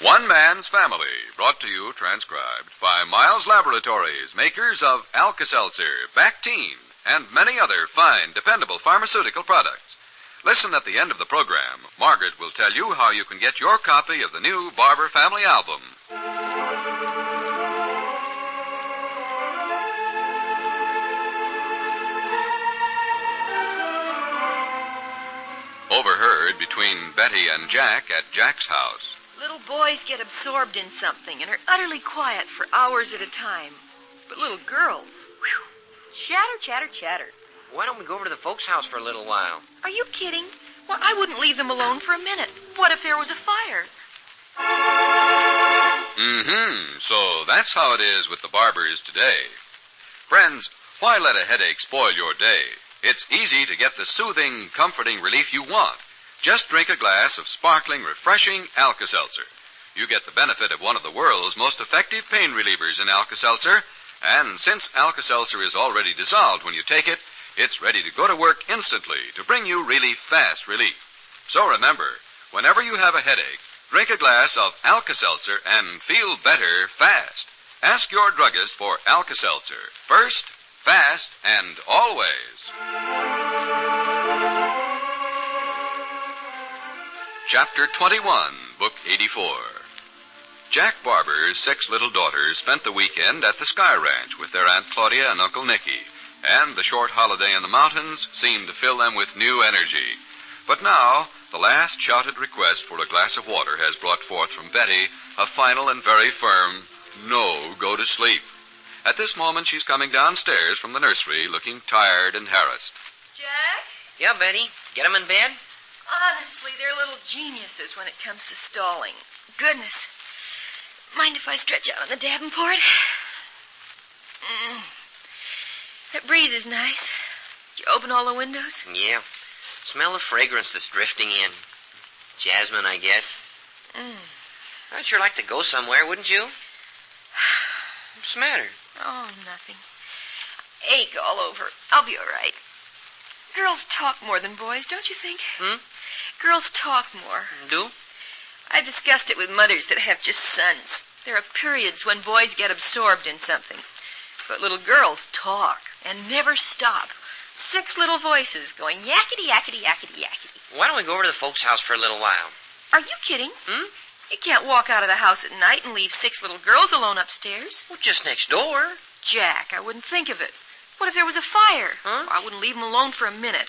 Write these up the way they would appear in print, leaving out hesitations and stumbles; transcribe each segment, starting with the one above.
One Man's Family, brought to you, transcribed, by Miles Laboratories, makers of Alka-Seltzer, Bactine, and many other fine, dependable pharmaceutical products. Listen at the end of the program. Margaret will tell you how you can get your copy of the new Barbour Family Album. Overheard between Betty and Jack at Jack's house. Little boys get absorbed in something and are utterly quiet for hours at a time. But little girls, whew, chatter, chatter, chatter. Why don't we go over to the folks' house for a little while? Are you kidding? Well, I wouldn't leave them alone for a minute. What if there was a fire? So that's how it is with the Barbours today. Friends, why let a headache spoil your day? It's easy to get the soothing, comforting relief you want. Just drink a glass of sparkling, refreshing Alka-Seltzer. You get the benefit of one of the world's most effective pain relievers in Alka-Seltzer, and since Alka-Seltzer is already dissolved when you take it, it's ready to go to work instantly to bring you really fast relief. So remember, whenever you have a headache, drink a glass of Alka-Seltzer and feel better fast. Ask your druggist for Alka-Seltzer. First, fast, and always. Chapter 21, Book 84. Jack Barbour's 6 little daughters spent the weekend at the Sky Ranch with their Aunt Claudia and Uncle Nicky, and the short holiday in the mountains seemed to fill them with new energy. But now, the last shouted request for a glass of water has brought forth from Betty a final and very firm, no, go to sleep. At this moment, she's coming downstairs from the nursery looking tired and harassed. Jack? Yeah, Betty. Get 'em in bed? Honestly, they're little geniuses when it comes to stalling. Goodness. Mind if I stretch out on the davenport? That breeze is nice. Did you open all the windows? Yeah. Smell the fragrance that's drifting in. Jasmine, I guess. I'd sure like to go somewhere, wouldn't you? What's the matter? Oh, nothing. Ache all over. I'll be all right. Girls talk more than boys, don't you think? Girls talk more. Do? I've discussed it with mothers that have just sons. There are periods when boys get absorbed in something. But little girls talk and never stop. 6 little voices going yakety, yakety, yakety, yakety. Why don't we go over to the folks' house for a little while? Are you kidding? You can't walk out of the house at night and leave 6 little girls alone upstairs. Well, just next door. Jack, I wouldn't think of it. What if there was a fire? Huh? I wouldn't leave them alone for a minute.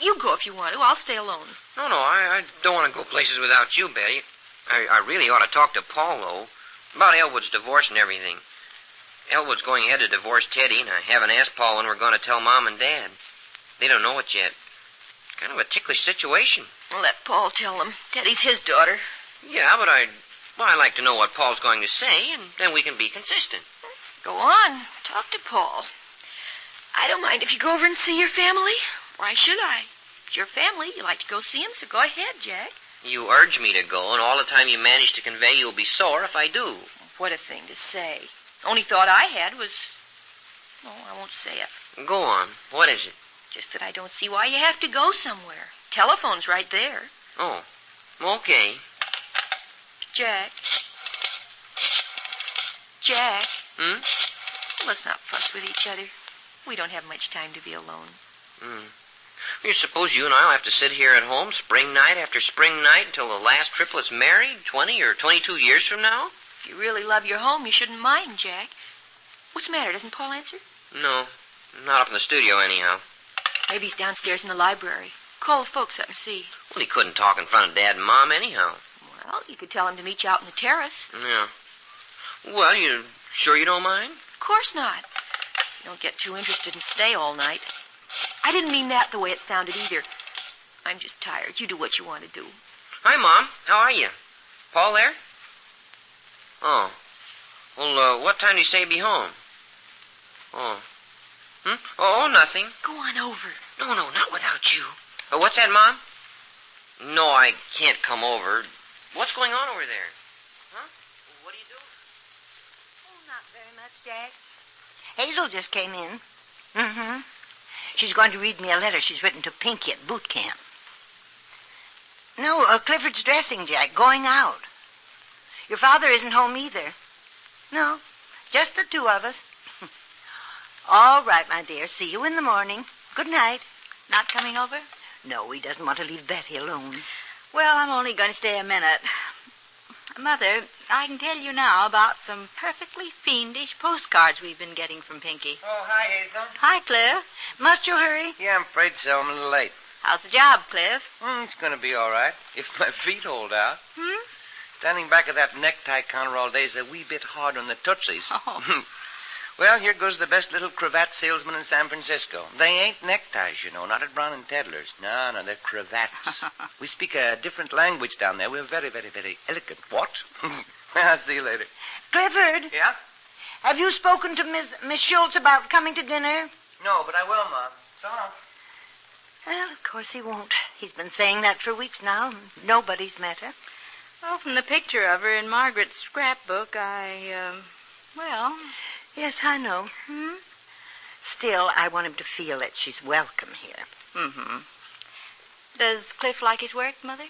You go if you want to. I'll stay alone. No, I don't want to go places without you, Betty. I really ought to talk to Paul, though, about Elwood's divorce and everything. Elwood's going ahead to divorce Teddy, and I haven't asked Paul when we're going to tell Mom and Dad. They don't know it yet. Kind of a ticklish situation. Well, let Paul tell them. Teddy's his daughter. Yeah, but I like to know what Paul's going to say, and then we can be consistent. Go on. Talk to Paul. I don't mind if you go over and see your family. Why should I? It's your family. You like to go see them, so go ahead, Jack. You urge me to go, and all the time you manage to convey you'll be sore if I do. What a thing to say. Only thought I had was... Oh, I won't say it. Go on. What is it? Just that I don't see why you have to go somewhere. Telephone's right there. Oh, okay. Jack. Jack. Let's not fuss with each other. We don't have much time to be alone. You suppose you and I'll have to sit here at home spring night after spring night until the last triplet's married 20 or 22 years from now? If you really love your home, you shouldn't mind, Jack. What's the matter? Doesn't Paul answer? No, not up in the studio anyhow. Maybe he's downstairs in the library. Call the folks up and see. Well, he couldn't talk in front of Dad and Mom anyhow. Well, you could tell him to meet you out on the terrace. Yeah. Well, you sure you don't mind? Of course not. You don't get too interested and stay all night. I didn't mean that the way it sounded either. I'm just tired. You do what you want to do. Hi, Mom. How are you? Paul there? Oh. Well, what time do you say be home? Oh. Oh, nothing. Go on over. No, not without you. What's that, Mom? No, I can't come over. What's going on over there? Huh? What are you doing? Oh, not very much, Jack. Hazel just came in. She's going to read me a letter she's written to Pinky at boot camp. No, Clifford's dressing, Jack, going out. Your father isn't home either. No, just the two of us. All right, my dear. See you in the morning. Good night. Not coming over? No, he doesn't want to leave Betty alone. Well, I'm only going to stay a minute. Mother, I can tell you now about some perfectly fiendish postcards we've been getting from Pinky. Oh, hi, Hazel. Hi, Cliff. Must you hurry? Yeah, I'm afraid so. I'm a little late. How's the job, Cliff? It's going to be all right, if my feet hold out. Standing back at that necktie counter all day is a wee bit hard on the tootsies. Oh. Well, here goes the best little cravat salesman in San Francisco. They ain't neckties, you know, not at Brown and Tedler's. No, they're cravats. We speak a different language down there. We're very, very, very elegant. What? I'll see you later. Clifford. Yeah? Have you spoken to Miss Schultz about coming to dinner? No, but I will, Mom. So long. Well, of course he won't. He's been saying that for weeks now, and nobody's met her. Well, from the picture of her in Margaret's scrapbook, well... Yes, I know. Still, I want him to feel that she's welcome here. Mm-hmm. Does Cliff like his work, Mother?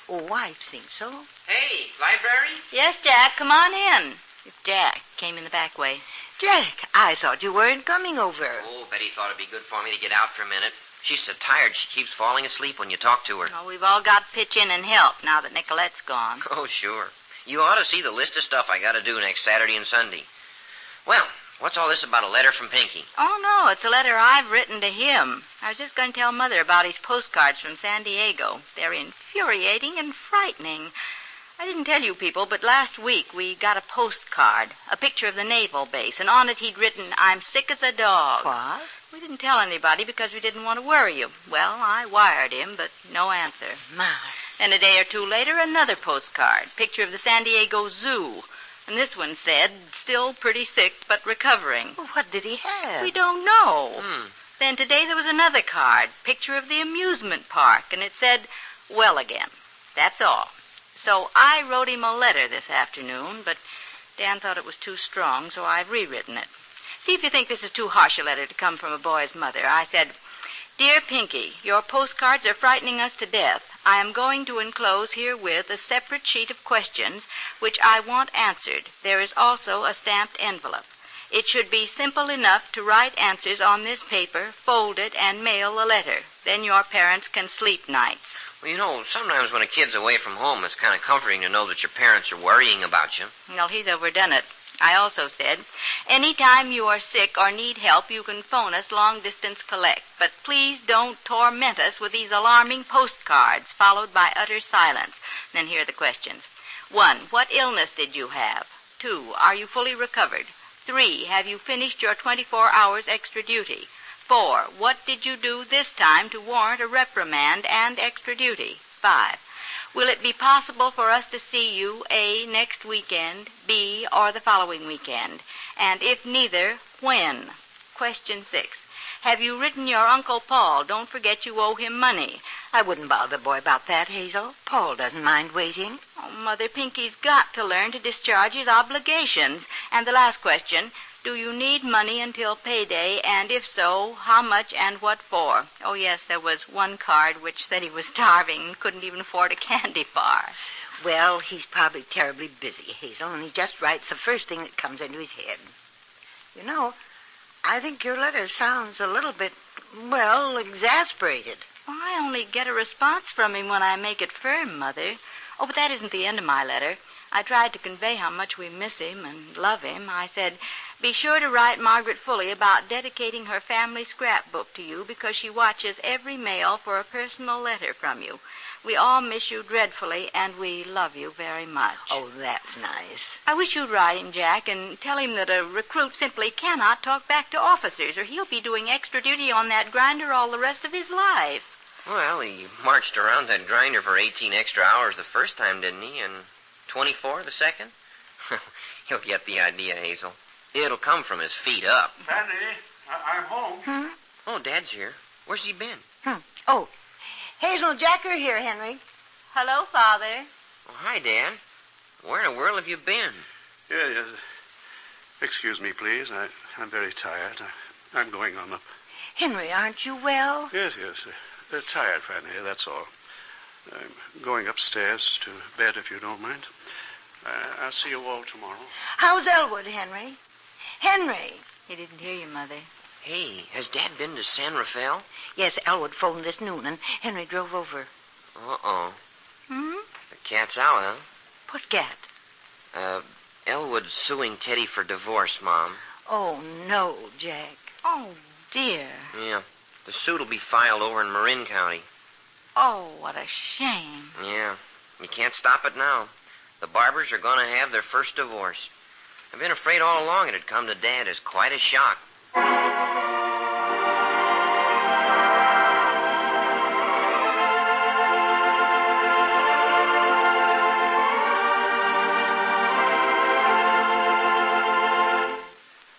Oh, I think so. Hey, library? Yes, Jack, come on in. It's Jack. Came in the back way. Jack, I thought you weren't coming over. Oh, Betty thought it'd be good for me to get out for a minute. She's so tired she keeps falling asleep when you talk to her. Oh, we've all got to pitch in and help now that Nicolette's gone. Oh, sure. You ought to see the list of stuff I got to do next Saturday and Sunday. Well, what's all this about a letter from Pinky? Oh, no, it's a letter I've written to him. I was just going to tell Mother about his postcards from San Diego. They're infuriating and frightening. I didn't tell you people, but last week we got a postcard, a picture of the naval base, and on it he'd written, "I'm sick as a dog." What? We didn't tell anybody because we didn't want to worry you. Well, I wired him, but no answer. My. Then a day or two later, another postcard, picture of the San Diego Zoo. And this one said, "Still pretty sick, but recovering." Well, what did he have? We don't know. Then today there was another card, picture of the amusement park, and it said, "Well again." That's all. So I wrote him a letter this afternoon, but Dan thought it was too strong, so I've rewritten it. See if you think this is too harsh a letter to come from a boy's mother. I said, "Dear Pinky, your postcards are frightening us to death. I am going to enclose herewith a separate sheet of questions which I want answered. There is also a stamped envelope. It should be simple enough to write answers on this paper, fold it, and mail a letter. Then your parents can sleep nights." Well, you know, sometimes when a kid's away from home, it's kind of comforting to know that your parents are worrying about you. Well, he's overdone it. I also said, "Anytime you are sick or need help, you can phone us long-distance collect. But please don't torment us with these alarming postcards," followed by utter silence. Then here are the questions. 1, what illness did you have? 2, are you fully recovered? 3, have you finished your 24 hours extra duty? 4, what did you do this time to warrant a reprimand and extra duty? 5, will it be possible for us to see you, A, next weekend, B, or the following weekend? And if neither, when? Question 6. Have you written your Uncle Paul? Don't forget you owe him money. I wouldn't bother the boy about that, Hazel. Paul doesn't mind waiting. Oh, Mother, Pinky's got to learn to discharge his obligations. And the last question, do you need money until payday? And if so, how much and what for? Oh, yes, there was one card which said he was starving and couldn't even afford a candy bar. Well, he's probably terribly busy, Hazel, and he just writes the first thing that comes into his head. You know, I think your letter sounds a little bit, well, exasperated. Well, I only get a response from him when I make it firm, Mother. Oh, but that isn't the end of my letter. I tried to convey how much we miss him and love him. I said, "Be sure to write Margaret fully about dedicating her family scrapbook to you because she watches every mail for a personal letter from you. We all miss you dreadfully, and we love you very much." Oh, that's nice. I wish you'd write him, Jack, and tell him that a recruit simply cannot talk back to officers, or he'll be doing extra duty on that grinder all the rest of his life. Well, he marched around that grinder for 18 extra hours the first time, didn't he? And 24 the second? He'll get the idea, Hazel. It'll come from his feet up. Fanny, I'm home. Oh, Dad's here. Where's he been? Oh, Hazel and Jack are here, Henry. Hello, Father. Oh, hi, Dad. Where in the world have you been? Yes. Excuse me, please. I'm very tired. I'm going on up. Henry, aren't you well? Yes. Tired, Fanny, that's all. I'm going upstairs to bed, if you don't mind. I'll see you all tomorrow. How's Elwood, Henry? Henry! He didn't hear you, Mother. Hey, has Dad been to San Rafael? Yes, Elwood phoned this noon, and Henry drove over. Uh-oh. Hmm? The cat's out, huh? What cat? Elwood's suing Teddy for divorce, Mom. Oh, no, Jack. Oh, dear. Yeah. The suit will be filed over in Marin County. Oh, what a shame. Yeah. You can't stop it now. The Barbours are going to have their first divorce. I've been afraid all along it'd come to Dad as quite a shock.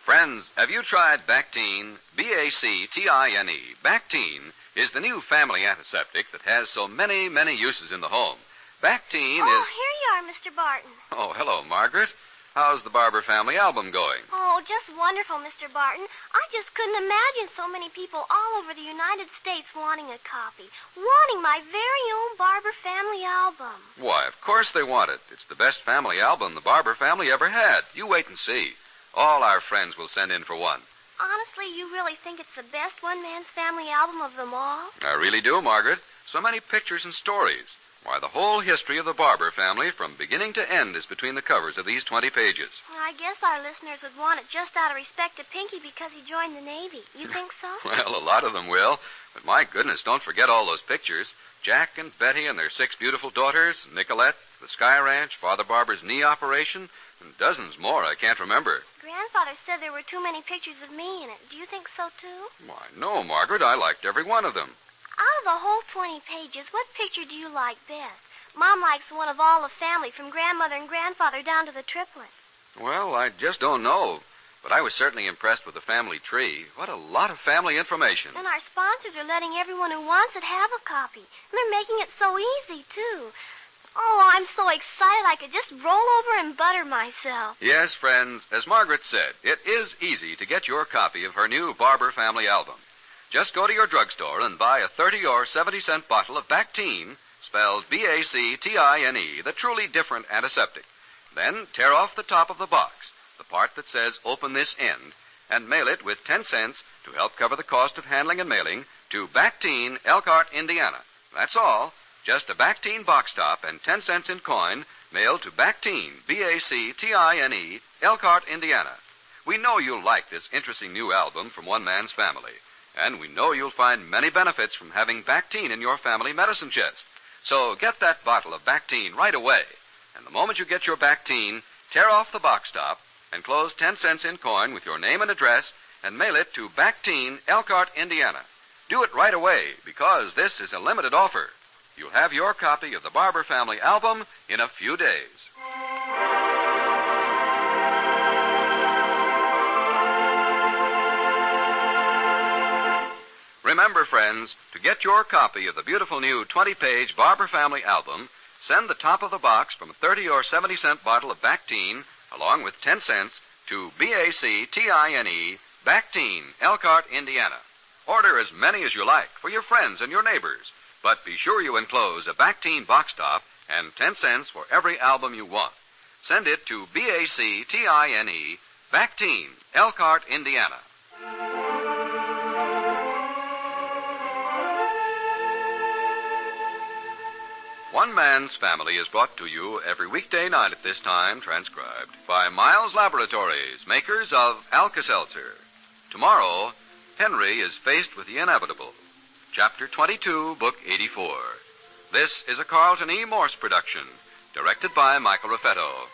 Friends, have you tried Bactine? B-A-C-T-I-N-E. Bactine is the new family antiseptic that has so many, many uses in the home. Bactine Oh, is... here you are, Mr. Barton. Oh, hello, Margaret. How's the Barbour family album going? Oh, just wonderful, Mr. Barton. I just couldn't imagine so many people all over the United States wanting a copy. Wanting my very own Barbour family album. Why, of course they want it. It's the best family album the Barbour family ever had. You wait and see. All our friends will send in for one. Honestly, you really think it's the best one-man's family album of them all? I really do, Margaret. So many pictures and stories. Why, the whole history of the Barbour family from beginning to end is between the covers of these 20 pages. Well, I guess our listeners would want it just out of respect to Pinky because he joined the Navy. You think so? Well, a lot of them will. But my goodness, don't forget all those pictures. Jack and Betty and their 6 beautiful daughters, Nicolette, the Sky Ranch, Father Barbour's knee operation, and dozens more I can't remember. Grandfather said there were too many pictures of me in it. Do you think so, too? Why, no, Margaret. I liked every one of them. Out of the whole 20 pages, what picture do you like best? Mom likes the one of all the family, from grandmother and grandfather down to the triplets. Well, I just don't know. But I was certainly impressed with the family tree. What a lot of family information. And our sponsors are letting everyone who wants it have a copy. And they're making it so easy, too. Oh, I'm so excited I could just roll over and butter myself. Yes, friends, as Margaret said, it is easy to get your copy of her new Barbour family album. Just go to your drugstore and buy a 30 or 70-cent bottle of Bactine, spelled B-A-C-T-I-N-E, the truly different antiseptic. Then tear off the top of the box, the part that says open this end, and mail it with 10 cents to help cover the cost of handling and mailing to Bactine, Elkhart, Indiana. That's all. Just a Bactine box top and 10 cents in coin mailed to Bactine, B-A-C-T-I-N-E, Elkhart, Indiana. We know you'll like this interesting new album from one man's family. And we know you'll find many benefits from having Bactine in your family medicine chest. So get that bottle of Bactine right away. And the moment you get your Bactine, tear off the box top and close 10 cents in coin with your name and address and mail it to Bactine, Elkhart, Indiana. Do it right away because this is a limited offer. You'll have your copy of the Barbour family album in a few days. Remember, friends, to get your copy of the beautiful new 20-page Barbour family album, send the top of the box from a 30 or 70-cent bottle of Bactine, along with 10 cents, to B-A-C-T-I-N-E, Bactine, Elkhart, Indiana. Order as many as you like for your friends and your neighbors, but be sure you enclose a Bactine box top and 10 cents for every album you want. Send it to B-A-C-T-I-N-E, Bactine, Elkhart, Indiana. One Man's Family is brought to you every weekday night at this time, transcribed by Miles Laboratories, makers of Alka-Seltzer. Tomorrow, Henry is faced with the inevitable. Chapter 22, Book 84. This is a Carlton E. Morse production, directed by Michael Raffetto.